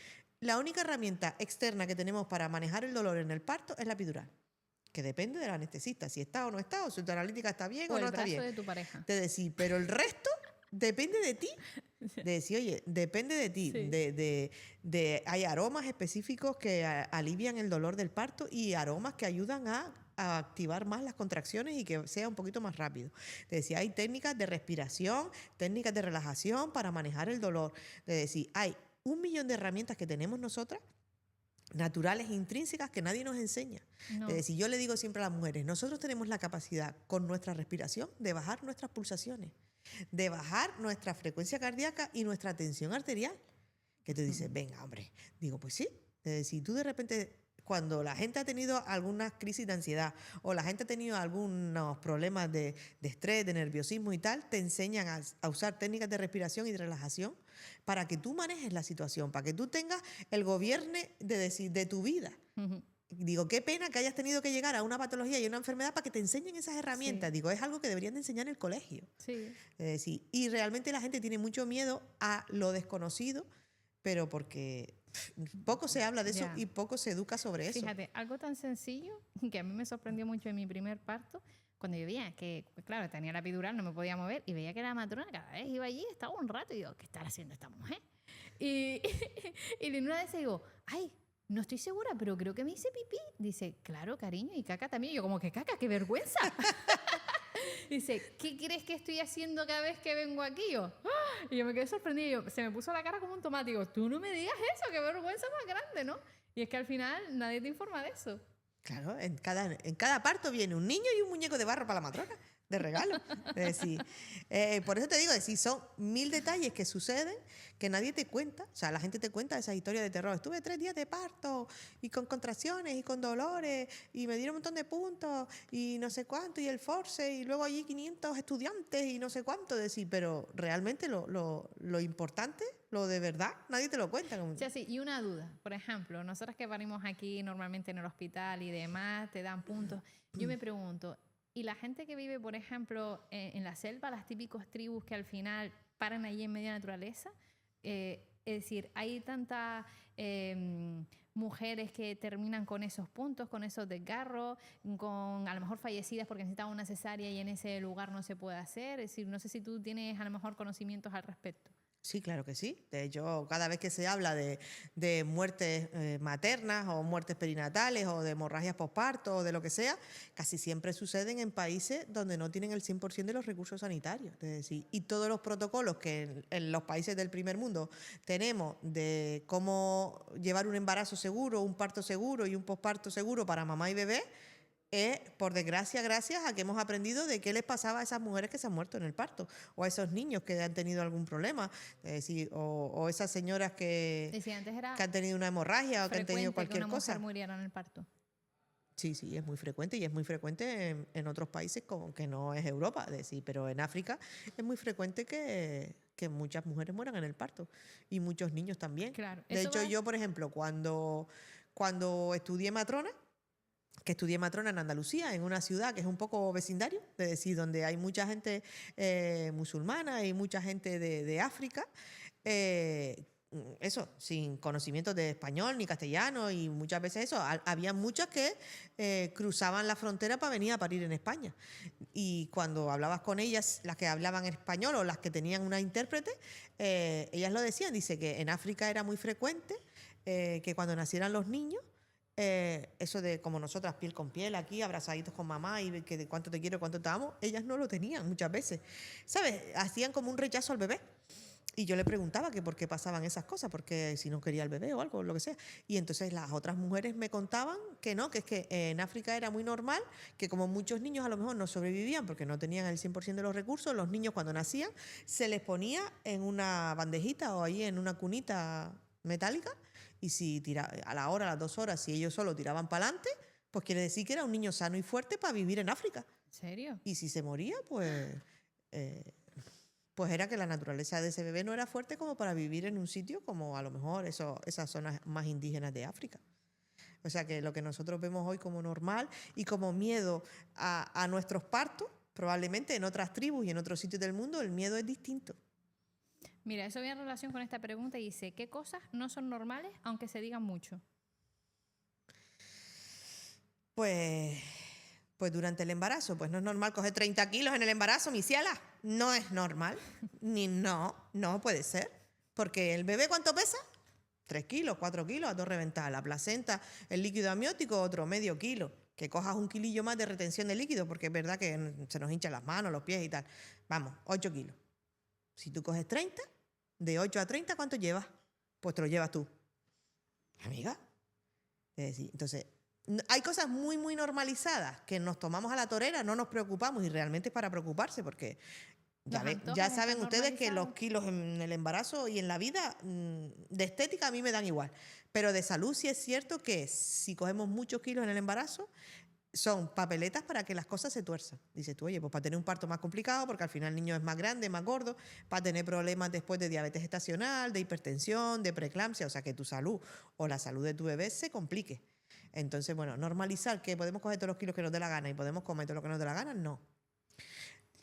la única herramienta externa que tenemos para manejar el dolor en el parto es la epidural, que depende del anestesista, si está o no está, o si tu analítica está bien o no está bien. O el brazo de tu pareja. De decir, pero el resto depende de ti. De decir, oye, depende de ti. Sí. Hay aromas específicos que alivian el dolor del parto y aromas que ayudan a activar más las contracciones y que sea un poquito más rápido. De decir, hay técnicas de respiración, técnicas de relajación para manejar el dolor. De decir, hay 1.000.000 de herramientas que tenemos nosotras, naturales, intrínsecas, que nadie nos enseña. No. Es decir, yo le digo siempre a las mujeres, nosotros tenemos la capacidad con nuestra respiración de bajar nuestras pulsaciones, de bajar nuestra frecuencia cardíaca y nuestra tensión arterial. Que tú dices, venga, hombre. Digo, pues sí. Es decir, tú de repente, cuando la gente ha tenido algunas crisis de ansiedad o la gente ha tenido algunos problemas de estrés, de nerviosismo y tal, te enseñan a usar técnicas de respiración y de relajación para que tú manejes la situación, para que tú tengas el gobierno de tu vida. Ujú. Digo, qué pena que hayas tenido que llegar a una patología y una enfermedad para que te enseñen esas herramientas. Sí. Digo, es algo que deberían de enseñar en el colegio. Sí. Es decir, y realmente la gente tiene mucho miedo a lo desconocido, pero porque poco se habla de eso Ya. y poco se educa sobre eso. Fíjate, algo tan sencillo que a mí me sorprendió mucho en mi primer parto, cuando yo veía que, pues claro, tenía la epidural, no me podía mover, y veía que la matrona cada vez iba allí, estaba un rato, y digo, ¿qué está haciendo esta mujer? Y, y de una vez digo, ay, no estoy segura, pero creo que me hice pipí. Dice, claro, cariño, y caca también. Y yo como que caca, qué vergüenza. Dice, ¿qué crees que estoy haciendo cada vez que vengo aquí? Yo, ¡ah! Y yo me quedé sorprendida. Y yo, se me puso la cara como un tomate. Digo, tú no me digas eso, qué vergüenza más grande, ¿no? Y es que al final nadie te informa de eso. Claro, en cada parto viene un niño y un muñeco de barro para la matrona, de regalo. Es decir, por eso te digo, son 1.000 detalles que suceden que nadie te cuenta. O sea, la gente te cuenta esa historia de terror. Estuve 3 días de parto y con contracciones y con dolores y me dieron un montón de puntos y no sé cuánto y el force y luego allí 500 estudiantes y no sé cuánto. Es decir, pero realmente lo importante, lo de verdad, nadie te lo cuenta. Sí, así. Y una duda, por ejemplo, nosotras que parimos aquí normalmente en el hospital y demás, te dan puntos. Yo me pregunto, ¿y la gente que vive, por ejemplo, en la selva, las típicas tribus que al final paran allí en media naturaleza? Es decir, hay tantas mujeres que terminan con esos puntos, con esos desgarros, con a lo mejor fallecidas porque necesitaban una cesárea y en ese lugar no se puede hacer. Es decir, no sé si tú tienes a lo mejor conocimientos al respecto. Sí, claro que sí. De hecho, cada vez que se habla de muertes maternas o muertes perinatales o de hemorragias posparto o de lo que sea, casi siempre suceden en países donde no tienen el 100% de los recursos sanitarios. Es decir, y todos los protocolos que en los países del primer mundo tenemos de cómo llevar un embarazo seguro, un parto seguro y un posparto seguro para mamá y bebé, es, por desgracia, gracias a que hemos aprendido de qué les pasaba a esas mujeres que se han muerto en el parto, o a esos niños que han tenido algún problema, es decir, o esas señoras Decía, antes que era han tenido una hemorragia o que han tenido frecuente que cualquier una mujer cosa. muriera en el parto. Sí, sí, es muy frecuente y es muy frecuente en otros países como que no es Europa, es decir, pero en África es muy frecuente que muchas mujeres mueran en el parto y muchos niños también. Claro. De Eso hecho, va. yo, por ejemplo, cuando estudié matrona, que estudié matrona en Andalucía, en una ciudad que es un poco vecindario, es decir, donde hay mucha gente musulmana y mucha gente de África, eso, sin conocimientos de español ni castellano, y muchas veces eso, había muchas que cruzaban la frontera para venir a parir en España. Y cuando hablabas con ellas, las que hablaban español o las que tenían una intérprete, ellas lo decían, dice que en África era muy frecuente que cuando nacieran los niños, eso de como nosotras piel con piel aquí, abrazaditos con mamá y que de cuánto te quiero, cuánto te amo, ellas no lo tenían muchas veces, ¿sabes? Hacían como un rechazo al bebé. Y yo le preguntaba que por qué pasaban esas cosas, porque si no quería el bebé o algo, lo que sea. Y entonces las otras mujeres me contaban que no, que es que en África era muy normal, que como muchos niños a lo mejor no sobrevivían porque no tenían el 100% de los recursos, los niños cuando nacían se les ponía en una bandejita o ahí en una cunita metálica, y si a la hora, a las 2 horas, si ellos solo tiraban para adelante, pues quiere decir que era un niño sano y fuerte para vivir en África. ¿En serio? Y si se moría, pues era que la naturaleza de ese bebé no era fuerte como para vivir en un sitio como a lo mejor esas zonas más indígenas de África. O sea que lo que nosotros vemos hoy como normal y como miedo a nuestros partos, probablemente en otras tribus y en otros sitios del mundo el miedo es distinto. Mira, eso viene en relación con esta pregunta y dice, ¿qué cosas no son normales aunque se digan mucho? Pues durante el embarazo, pues no es normal coger 30 kilos en el embarazo, mi ciela. No es normal. No puede ser. Porque el bebé, ¿cuánto pesa? 3 kilos, 4 kilos, a todo reventar. La placenta, el líquido amniótico, otro medio kilo. Que cojas un kilillo más de retención de líquido, porque es verdad que se nos hinchan las manos, los pies y tal. Vamos, 8 kilos. Si tú coges 30, de 8 a 30, ¿cuánto llevas? Pues te lo llevas tú. Amiga. Es decir, entonces, hay cosas muy, muy normalizadas que nos tomamos a la torera, no nos preocupamos, y realmente es para preocuparse, porque ya saben ustedes que los kilos en el embarazo y en la vida de estética a mí me dan igual. Pero de salud sí es cierto que si cogemos muchos kilos en el embarazo, son papeletas para que las cosas se tuerzan. Dices tú, oye, pues para tener un parto más complicado, porque al final el niño es más grande, más gordo, para tener problemas después de diabetes gestacional, de hipertensión, de preeclampsia, o sea, que tu salud o la salud de tu bebé se complique. Entonces, bueno, normalizar que podemos coger todos los kilos que nos dé la gana y podemos comer todo lo que nos dé la gana, no.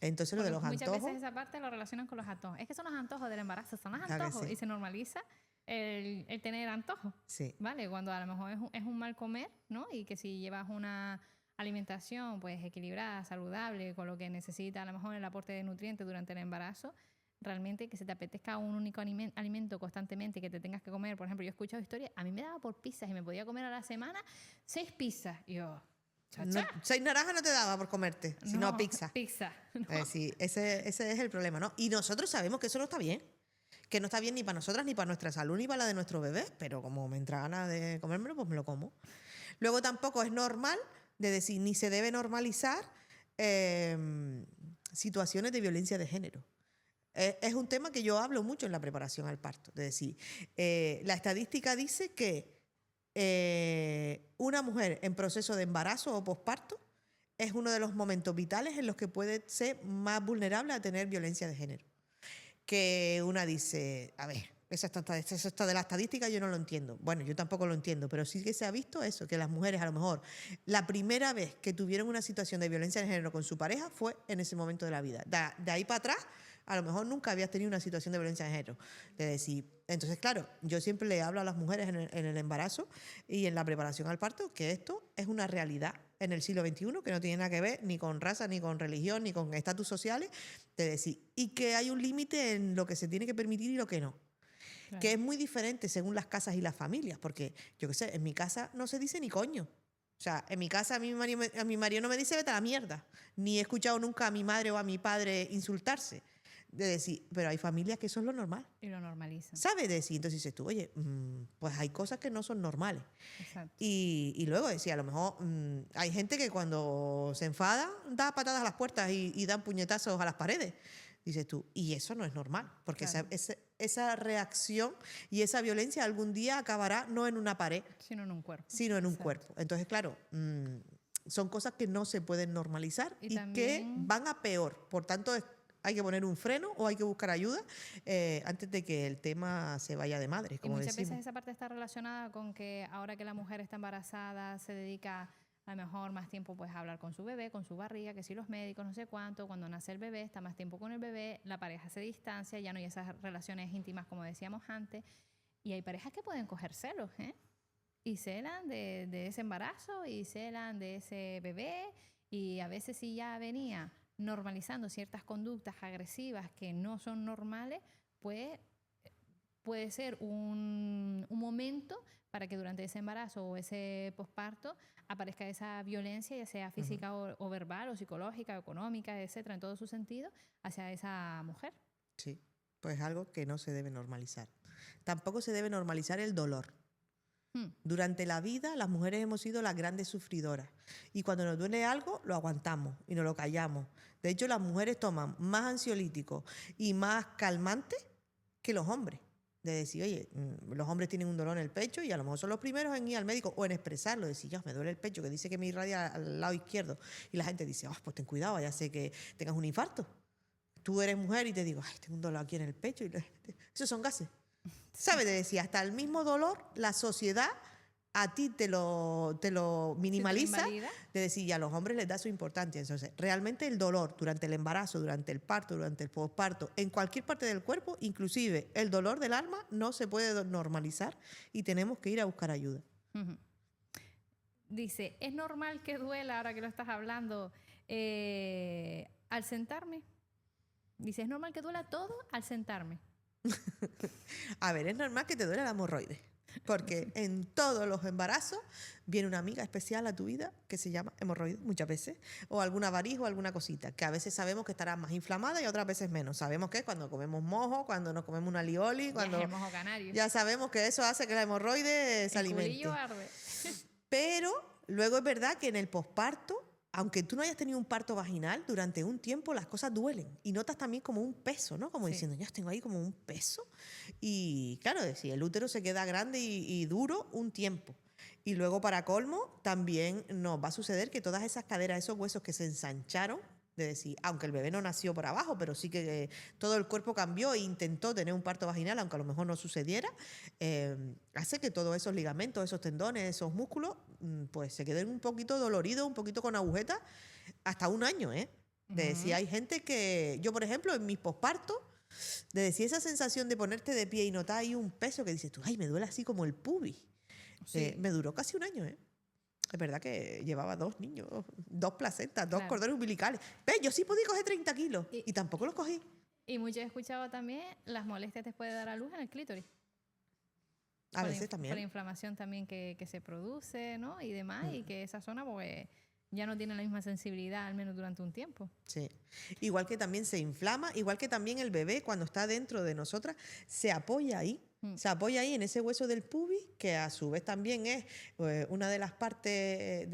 Entonces, porque lo de los muchas antojos... veces esa parte lo relacionan con los antojos. Es que son los antojos del embarazo, son los Claro que antojos. sí. Y se normaliza el tener antojos. Sí. ¿Vale? Cuando a lo mejor es un mal comer, ¿no? Y que si llevas una alimentación pues equilibrada, saludable, con lo que necesita a lo mejor el aporte de nutrientes durante el embarazo, realmente que se te apetezca un único alimento constantemente, que te tengas que comer. Por ejemplo, yo he escuchado historias, a mí me daba por pizzas y me podía comer a la semana 6 pizzas. Y yo, chacha. 6 naranjas no te daba por comerte, sino pizza. Pizza. No. Sí, ese es el problema, ¿no? Y nosotros sabemos que eso no está bien. Que no está bien ni para nosotras, ni para nuestra salud, ni para la de nuestro bebé. Pero como me entra ganas de comérmelo, pues me lo como. Luego tampoco es normal de decir, ni se debe normalizar situaciones de violencia de género. Es un tema que yo hablo mucho en la preparación al parto. Es decir, la estadística dice que una mujer en proceso de embarazo o posparto es uno de los momentos vitales en los que puede ser más vulnerable a tener violencia de género. Que una dice, a ver, eso está de la estadística, yo no lo entiendo. Bueno, yo tampoco lo entiendo, pero sí que se ha visto eso, que las mujeres a lo mejor la primera vez que tuvieron una situación de violencia de género con su pareja fue en ese momento de la vida. De ahí para atrás a lo mejor nunca habías tenido una situación de violencia de género. De decir, entonces, claro, yo siempre le hablo a las mujeres en el embarazo y en la preparación al parto que esto es una realidad en el siglo XXI que no tiene nada que ver ni con raza, ni con religión, ni con estatus sociales, de decir, y que hay un límite en lo que se tiene que permitir y lo que no. Claro. Que es muy diferente según las casas y las familias, porque yo qué sé, en mi casa no se dice ni coño. O sea, en mi casa a mi marido no me dice vete a la mierda, ni he escuchado nunca a mi madre o a mi padre insultarse. De decir, pero hay familias que eso es lo normal. Y lo normalizan. ¿Sabes? De decir, entonces dices tú, oye, pues hay cosas que no son normales. Exacto. Y luego decía, a lo mejor hay gente que cuando se enfada da patadas a las puertas y dan puñetazos a las paredes. Dices tú, y eso no es normal, porque Claro. esa reacción y esa violencia algún día acabará no en una pared, Sino en un cuerpo. sino en un Exacto. cuerpo. Entonces, claro, son cosas que no se pueden normalizar Y y que también- van a peor. Por tanto, hay que poner un freno o hay que buscar ayuda antes de que el tema se vaya de madre, Y como muchas decimos. veces esa parte está relacionada con que ahora que la mujer está embarazada se dedica a lo mejor más tiempo pues a hablar con su bebé, con su barriga, que si los médicos, no sé cuánto, cuando nace el bebé está más tiempo con el bebé, la pareja se distancia, ya no hay esas relaciones íntimas como decíamos antes, y hay parejas que pueden coger celos, ¿eh? Y celan de ese embarazo y celan de ese bebé, y a veces si ya venía normalizando ciertas conductas agresivas que no son normales, pues puede ser un momento para que durante ese embarazo o ese posparto aparezca esa violencia, ya sea física o verbal, o psicológica, o económica, etcétera, en todo su sentido, hacia esa mujer. Sí, pues algo que no se debe normalizar. Tampoco se debe normalizar el dolor. Durante la vida las mujeres hemos sido las grandes sufridoras y cuando nos duele algo lo aguantamos y nos lo callamos. De hecho, las mujeres toman más ansiolíticos y más calmantes que los hombres. De decir, oye, los hombres tienen un dolor en el pecho y a lo mejor son los primeros en ir al médico o en expresarlo, decir, yo me duele el pecho, que dice que me irradia al lado izquierdo. Y la gente dice, pues ten cuidado, ya sé que tengas un infarto. Tú eres mujer y te digo, ay, tengo un dolor aquí en el pecho. Esos son gases. ¿Sabes? De decir, hasta el mismo dolor, la sociedad a ti te lo minimaliza, invalida. de decir, ya a los hombres les da su importancia. Entonces, realmente el dolor durante el embarazo, durante el parto, durante el posparto, en cualquier parte del cuerpo, inclusive el dolor del alma, no se puede normalizar y tenemos que ir a buscar ayuda. Ujú. Dice, ¿es normal que duela, ahora que lo estás hablando, al sentarme? Dice, ¿es normal que duela todo al sentarme? A ver, es normal que te duele la hemorroides, porque en todos los embarazos viene una amiga especial a tu vida que se llama hemorroides muchas veces, o alguna variz o alguna cosita, que a veces sabemos que estará más inflamada y otras veces menos. Sabemos que es cuando comemos mojo, cuando nos comemos una alioli, cuando Ya es el mojo canario. ya sabemos que eso hace que la hemorroide se El alimente. culillo arde. Pero luego es verdad que en el posparto, aunque tú no hayas tenido un parto vaginal, durante un tiempo las cosas duelen. Y notas también como un peso, ¿no? Como Sí. diciendo, ya tengo ahí como un peso. Y claro, si el útero se queda grande y duro un tiempo. Y luego, para colmo, también nos va a suceder que todas esas caderas, esos huesos que se ensancharon, de decir, aunque el bebé no nació por abajo, pero sí que todo el cuerpo cambió e intentó tener un parto vaginal, aunque a lo mejor no sucediera, hace que todos esos ligamentos, esos tendones, esos músculos, pues se queden un poquito doloridos, un poquito con agujetas, hasta un año, ¿eh? De decir, hay gente que, yo por ejemplo, en mis pospartos, de decir esa sensación de ponerte de pie y notar ahí un peso que dices tú, ay, me duele así como el pubis. Sí. Me duró casi un año, ¿eh? Es verdad que llevaba 2 niños, 2 placentas, 2 Claro. cordones umbilicales. Ve, yo sí podía coger 30 kilos Y- y tampoco los cogí. Y mucho he escuchado también las molestias después de dar a luz en el clítoris. A Por la veces Por la también. inflamación también que se produce, ¿no? Y demás, y que esa zona pues ya no tiene la misma sensibilidad, al menos durante un tiempo. Sí. Igual que también se inflama, igual que también el bebé cuando está dentro de nosotras se apoya ahí. Se apoya ahí en ese hueso del pubis, que a su vez también es una de las partes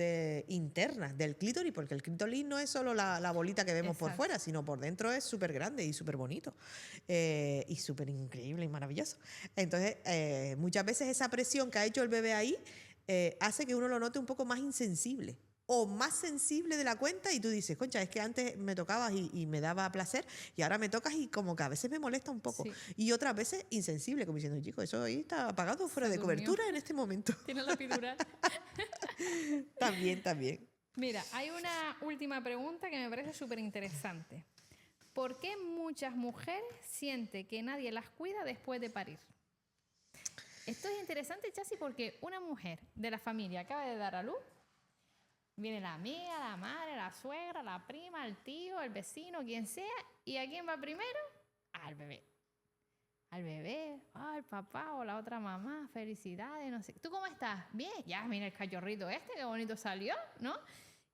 internas del clítoris, porque el clítoris no es solo la bolita que vemos por Exacto. fuera, sino por dentro es súper grande y súper bonito, y súper increíble y maravilloso. Entonces, muchas veces esa presión que ha hecho el bebé ahí hace que uno lo note un poco más insensible o más sensible de la cuenta y tú dices, concha, es que antes me tocabas y me daba placer y ahora me tocas y como que a veces me molesta un poco. Sí. Y otras veces insensible, como diciendo, chico, eso ahí está apagado, fuera Se de durmió. cobertura en este momento. Tiene la epidural. También. Mira, hay una última pregunta que me parece súper interesante. ¿Por qué muchas mujeres sienten que nadie las cuida después de parir? Esto es interesante, Chasi, porque una mujer de la familia acaba de dar a luz, viene la amiga, la madre, la suegra, la prima, el tío, el vecino, quien sea, ¿y a quién va primero? Al bebé. Al bebé, al papá o la otra mamá, felicidades, no sé. ¿Tú cómo estás? Bien, ya, mira el cachorrito este, qué bonito salió, ¿no?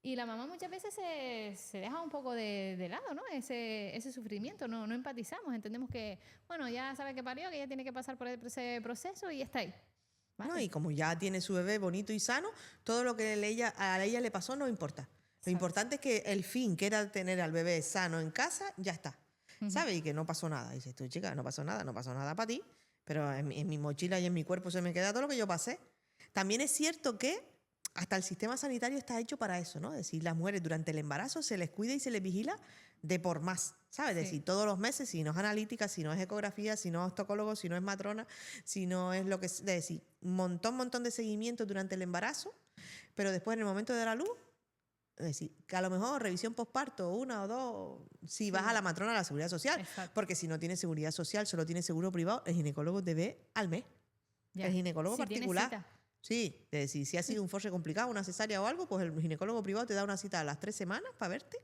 Y la mamá muchas veces se deja un poco de lado, ¿no? Ese sufrimiento, no empatizamos, entendemos que, bueno, ya sabe que parió, que ya tiene que pasar por ese proceso y está ahí. ¿Vale? ¿No? Y como ya tiene su bebé bonito y sano, todo lo que a ella le pasó no importa. Lo Exacto. importante es que el fin, que era tener al bebé sano en casa, ya está. ¿Sabes? Y que no pasó nada. Dices tú, chica, no pasó nada para ti, pero en mi mochila y en mi cuerpo se me queda todo lo que yo pasé. También es cierto que hasta el sistema sanitario está hecho para eso, ¿no? Es decir, las mujeres durante el embarazo se les cuida y se les vigila de por más, ¿sabes? Es decir, todos los meses, si no es analítica, si no es ecografía, si no es tocólogo, si no es matrona, si no es lo que es, decir, un montón de seguimiento durante el embarazo, pero después en el momento de dar a luz, es decir, que a lo mejor revisión postparto, 1 o 2, si vas a la matrona, a la seguridad social, Exacto. porque si no tienes seguridad social, solo tienes seguro privado, el ginecólogo te ve al mes. Ya. El ginecólogo Si particular. tienes cita. Sí, es decir, si ha sido un force complicado, una cesárea o algo, pues el ginecólogo privado te da una cita a las 3 semanas para verte.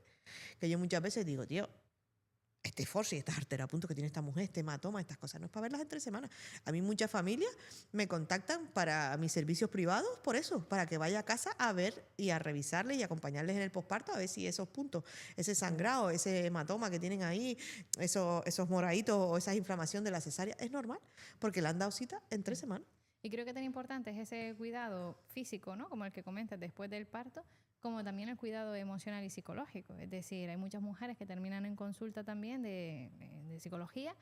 Que yo muchas veces digo, tío, este force y estas arterias a punto que tiene esta mujer, este hematoma, estas cosas, no es para verlas en 3 semanas. A mí muchas familias me contactan para mis servicios privados por eso, para que vaya a casa a ver y a revisarles y acompañarles en el posparto a ver si esos puntos, ese sangrado, ese hematoma que tienen ahí, esos moraditos o esa inflamación de la cesárea, es normal, porque le han dado cita en 3 semanas. Y creo que tan importante es ese cuidado físico, ¿no? Como el que comentas después del parto, como también el cuidado emocional y psicológico. Es decir, hay muchas mujeres que terminan en consulta también de psicología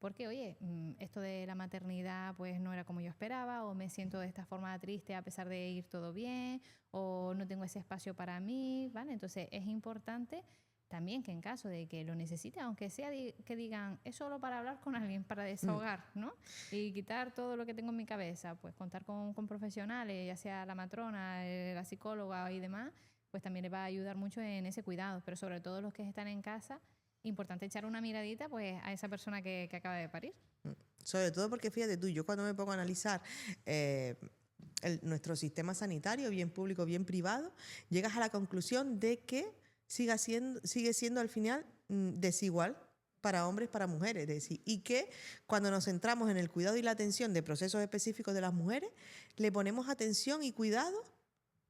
porque, oye, esto de la maternidad pues no era como yo esperaba, o me siento de esta forma triste a pesar de ir todo bien, o no tengo ese espacio para mí, ¿vale? Entonces es importante también que en caso de que lo necesite, aunque sea que digan, es solo para hablar con alguien, para desahogar, ¿no? Y quitar todo lo que tengo en mi cabeza, pues contar con profesionales, ya sea la matrona, la psicóloga y demás, pues también les va a ayudar mucho en ese cuidado. Pero sobre todo los que están en casa, importante echar una miradita pues a esa persona que acaba de parir. Sobre todo porque fíjate tú, yo cuando me pongo a analizar nuestro sistema sanitario, bien público, bien privado, llegas a la conclusión de que sigue siendo al final desigual para hombres, para mujeres. Es decir, y que cuando nos centramos en el cuidado y la atención de procesos específicos de las mujeres, le ponemos atención y cuidado,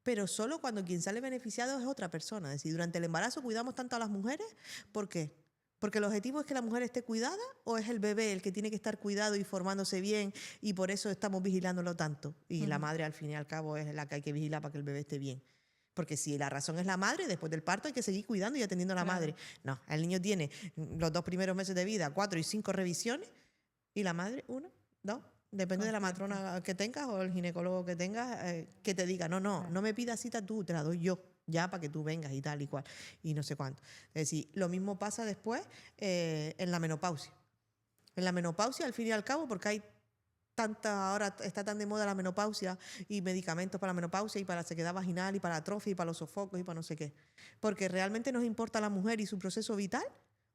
pero solo cuando quien sale beneficiado es otra persona. Es decir, durante el embarazo cuidamos tanto a las mujeres, ¿por qué? Porque el objetivo es que la mujer esté cuidada, o es el bebé el que tiene que estar cuidado y formándose bien y por eso estamos vigilándolo tanto. Y la madre al fin y al cabo es la que hay que vigilar para que el bebé esté bien. Porque si la razón es la madre, después del parto hay que seguir cuidando y atendiendo a la madre. No, el niño tiene los 2 primeros meses de vida, 4 y 5 revisiones, y la madre 1, 2. Depende de la matrona que tengas o el ginecólogo que tengas, que te diga, no me pidas cita tú, te la doy yo, ya para que tú vengas y tal y cual, y no sé cuánto. Es decir, lo mismo pasa después en la menopausia. En la menopausia, al fin y al cabo, porque hay ahora está tan de moda la menopausia y medicamentos para la menopausia y para la sequedad vaginal y para la atrofia y para los sofocos y para no sé qué. Porque realmente nos importa la mujer y su proceso vital,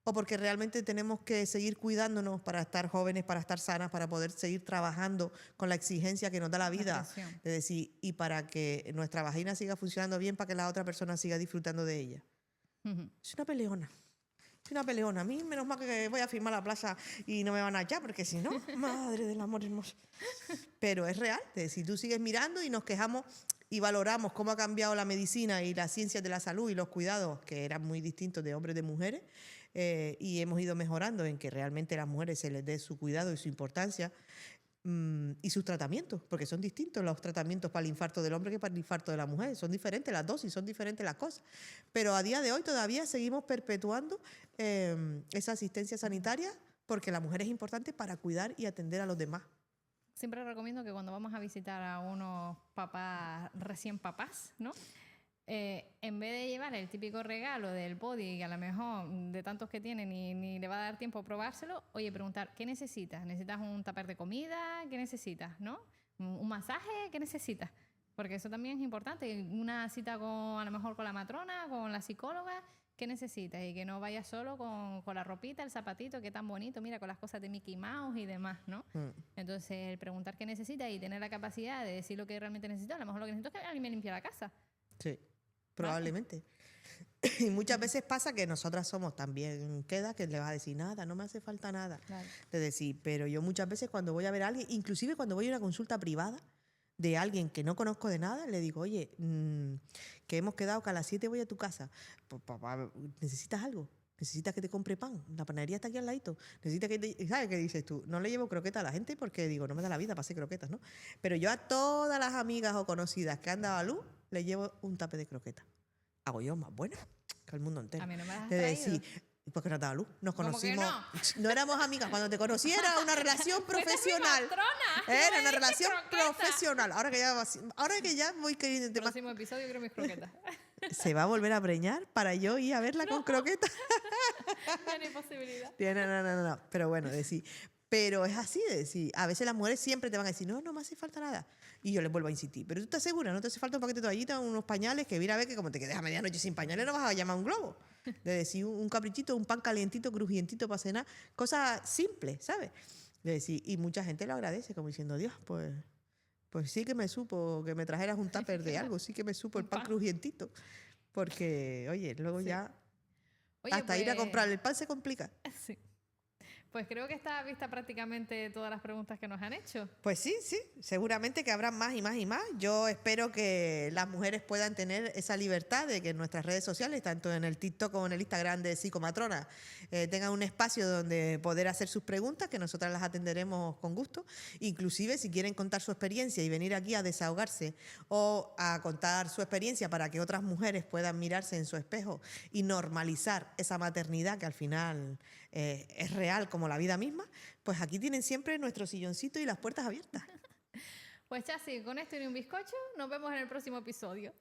o porque realmente tenemos que seguir cuidándonos para estar jóvenes, para estar sanas, para poder seguir trabajando con la exigencia que nos da la vida. Es decir, y para que nuestra vagina siga funcionando bien, para que la otra persona siga disfrutando de ella. Es una peleona. Es una peleona. A mí, menos mal que voy a firmar la plaza y no me van a echar, porque si no, madre del amor hermoso. Pero es real. Es decir, tú sigues mirando y nos quejamos y valoramos cómo ha cambiado la medicina y las ciencias de la salud y los cuidados, que eran muy distintos de hombres y de mujeres, y hemos ido mejorando en que realmente a las mujeres se les dé su cuidado y su importancia y sus tratamientos, porque son distintos los tratamientos para el infarto del hombre que para el infarto de la mujer. Son diferentes las dosis, son diferentes las cosas. Pero a día de hoy todavía seguimos perpetuando esa asistencia sanitaria porque la mujer es importante para cuidar y atender a los demás. Siempre recomiendo que cuando vamos a visitar a unos papás, recién papás, ¿no? En vez de llevarle el típico regalo del body, que a lo mejor de tantos que tiene ni le va a dar tiempo a probárselo, oye, preguntar, ¿qué necesitas? ¿Necesitas un tupper de comida? ¿Qué necesitas? ¿No? ¿Un masaje? ¿Qué necesitas? Porque eso también es importante. Una cita a lo mejor con la matrona, con la psicóloga, qué necesitas y que no vayas solo con la ropita, el zapatito, qué tan bonito, mira, con las cosas de Mickey Mouse y demás, ¿no? Entonces, el preguntar qué necesitas y tener la capacidad de decir lo que realmente necesitas, a lo mejor lo que necesito es que alguien me limpie la casa. Sí, probablemente. Y muchas veces pasa que nosotras somos también, queda que le vas a decir nada, no me hace falta nada. Claro. De decir, pero yo muchas veces cuando voy a ver a alguien, inclusive cuando voy a una consulta privada de alguien que no conozco de nada, le digo, oye, que hemos quedado que a las 7 voy a tu casa. Papá, ¿necesitas algo? ¿Necesitas que te compre pan? La panadería está aquí al ladito. ¿Necesitas que te... ¿Sabes qué dices tú? No le llevo croquetas a la gente porque digo, no me da la vida para hacer croquetas, ¿no? Pero yo a todas las amigas o conocidas que han dado a luz, le llevo un tape de croquetas. Hago yo más buena que el mundo entero. A mí no me las has De traído. decir, ¿por qué no te da luz? Nos ¿Cómo que conocimos. No éramos amigas. Cuando te conocí era una relación profesional. Era una relación profesional. Ahora que ya voy queriendo tema. Próximo episodio quiero mis croquetas. Se va a volver a preñar para yo ir a verla con croquetas. Ya no hay posibilidad. No. Pero bueno, decir. Pero es así de decir. A veces las mujeres siempre te van a decir, no me hace falta nada. Y yo les vuelvo a insistir. Pero tú estás segura, ¿no te hace falta un paquete de toallitas, unos pañales? Que mira a ver que como te quedes a medianoche sin pañales no vas a llamar a un globo. De decir un caprichito, un pan calientito, crujientito para cenar. Cosas simples, ¿sabes? De decir, y mucha gente lo agradece como diciendo, Dios, pues sí que me supo que me trajeras un tupper de algo. Sí que me supo el pan crujientito. Porque, oye, luego ya hasta ir a comprar el pan se complica. Sí. Pues creo que está vista prácticamente todas las preguntas que nos han hecho. Pues sí, seguramente que habrá más y más y más. Yo espero que las mujeres puedan tener esa libertad de que en nuestras redes sociales, tanto en el TikTok como en el Instagram de Psicomatrona, tengan un espacio donde poder hacer sus preguntas, que nosotras las atenderemos con gusto. Inclusive si quieren contar su experiencia y venir aquí a desahogarse o a contar su experiencia para que otras mujeres puedan mirarse en su espejo y normalizar esa maternidad que al final es real como la vida misma, pues aquí tienen siempre nuestro silloncito y las puertas abiertas. Pues Chasi, con esto y un bizcocho, nos vemos en el próximo episodio.